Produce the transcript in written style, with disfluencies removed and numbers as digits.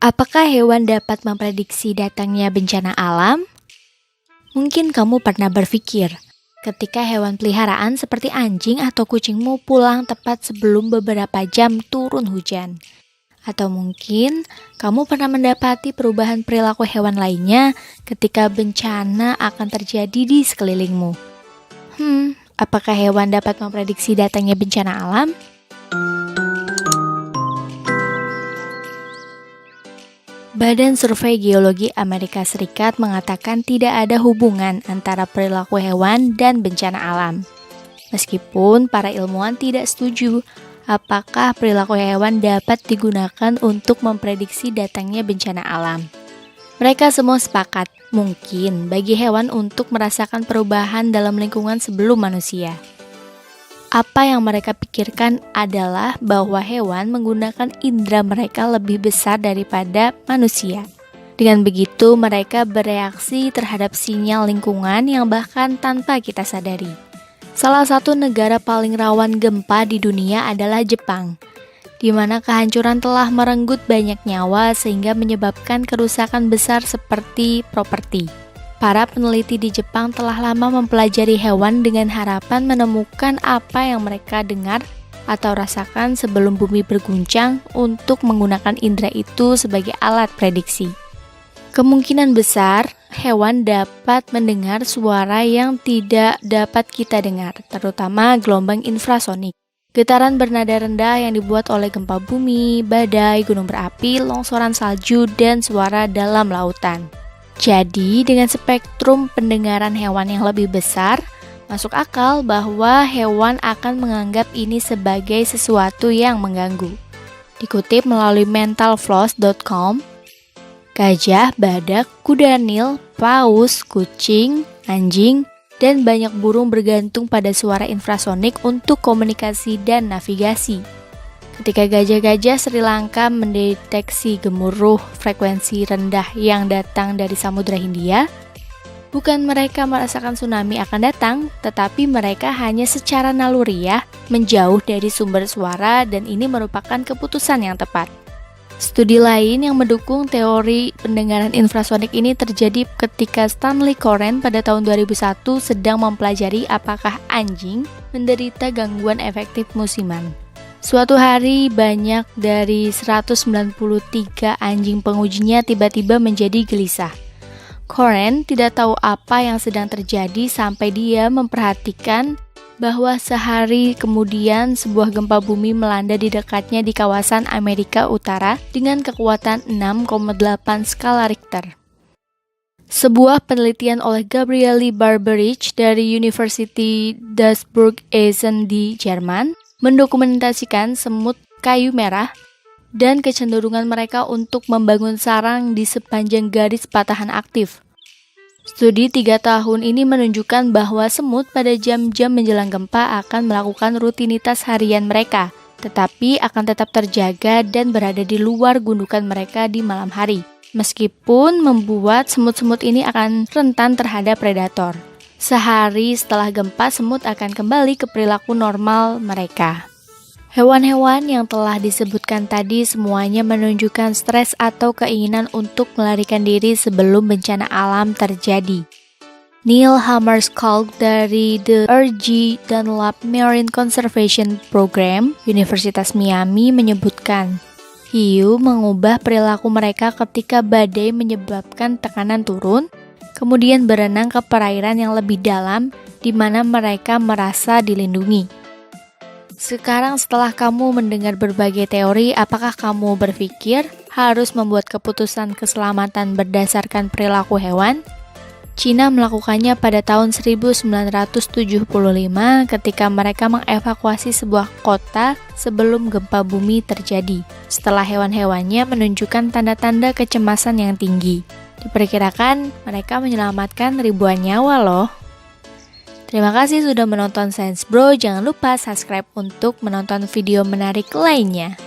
Apakah hewan dapat memprediksi datangnya bencana alam? Mungkin kamu pernah berpikir, ketika hewan peliharaan seperti anjing atau kucingmu pulang tepat sebelum beberapa jam turun hujan. Atau mungkin kamu pernah mendapati perubahan perilaku hewan lainnya ketika bencana akan terjadi di sekelilingmu. Apakah hewan dapat memprediksi datangnya bencana alam? Badan Survei Geologi Amerika Serikat mengatakan tidak ada hubungan antara perilaku hewan dan bencana alam. Meskipun para ilmuwan tidak setuju apakah perilaku hewan dapat digunakan untuk memprediksi datangnya bencana alam. Mereka semua sepakat, mungkin bagi hewan untuk merasakan perubahan dalam lingkungan sebelum manusia. Apa yang mereka pikirkan adalah bahwa hewan menggunakan indera mereka lebih besar daripada manusia. Dengan begitu, mereka bereaksi terhadap sinyal lingkungan yang bahkan tanpa kita sadari. Salah satu negara paling rawan gempa di dunia adalah Jepang, di mana kehancuran telah merenggut banyak nyawa sehingga menyebabkan kerusakan besar seperti properti. Para peneliti di Jepang telah lama mempelajari hewan dengan harapan menemukan apa yang mereka dengar atau rasakan sebelum bumi berguncang untuk menggunakan indera itu sebagai alat prediksi. Kemungkinan besar, hewan dapat mendengar suara yang tidak dapat kita dengar, terutama gelombang infrasonik. Getaran bernada rendah yang dibuat oleh gempa bumi, badai, gunung berapi, longsoran salju, dan suara dalam lautan. Jadi, dengan spektrum pendengaran hewan yang lebih besar, masuk akal bahwa hewan akan menganggap ini sebagai sesuatu yang mengganggu. Dikutip melalui mentalfloss.com, gajah, badak, kuda nil, paus, kucing, anjing, dan banyak burung bergantung pada suara infrasonik untuk komunikasi dan navigasi. Ketika gajah-gajah Sri Lanka mendeteksi gemuruh frekuensi rendah yang datang dari Samudra Hindia, bukan mereka merasakan tsunami akan datang, tetapi mereka hanya secara naluriah menjauh dari sumber suara dan ini merupakan keputusan yang tepat. Studi lain yang mendukung teori pendengaran infrasonik ini terjadi ketika Stanley Coren pada tahun 2001 sedang mempelajari apakah anjing menderita gangguan efektif musiman. Suatu hari, banyak dari 193 anjing pengujinya tiba-tiba menjadi gelisah. Coren tidak tahu apa yang sedang terjadi sampai dia memperhatikan bahwa sehari kemudian sebuah gempa bumi melanda di dekatnya di kawasan Amerika Utara dengan kekuatan 6,8 skala Richter. Sebuah penelitian oleh Gabriele Barberich dari University Duisburg-Essen di Jerman mendokumentasikan semut kayu merah dan kecenderungan mereka untuk membangun sarang di sepanjang garis patahan aktif. Studi 3 tahun ini menunjukkan bahwa semut pada jam-jam menjelang gempa akan melakukan rutinitas harian mereka, tetapi akan tetap terjaga dan berada di luar gundukan mereka di malam hari, meskipun membuat semut-semut ini akan rentan terhadap predator. Sehari setelah gempa, semut akan kembali ke perilaku normal mereka. Hewan-hewan yang telah disebutkan tadi semuanya menunjukkan stres atau keinginan untuk melarikan diri sebelum bencana alam terjadi. Neil Hammarskjöld dari The R.G. Dunlap Marine Conservation Program, Universitas Miami menyebutkan, hiu mengubah perilaku mereka ketika badai menyebabkan tekanan turun, kemudian berenang ke perairan yang lebih dalam di mana mereka merasa dilindungi. Sekarang setelah kamu mendengar berbagai teori, apakah kamu berpikir harus membuat keputusan keselamatan berdasarkan perilaku hewan? Cina melakukannya pada tahun 1975 ketika mereka mengevakuasi sebuah kota sebelum gempa bumi terjadi, setelah hewan-hewannya menunjukkan tanda-tanda kecemasan yang tinggi. Diperkirakan mereka menyelamatkan ribuan nyawa loh. Terima kasih sudah menonton Science Bro. Jangan lupa subscribe untuk menonton video menarik lainnya.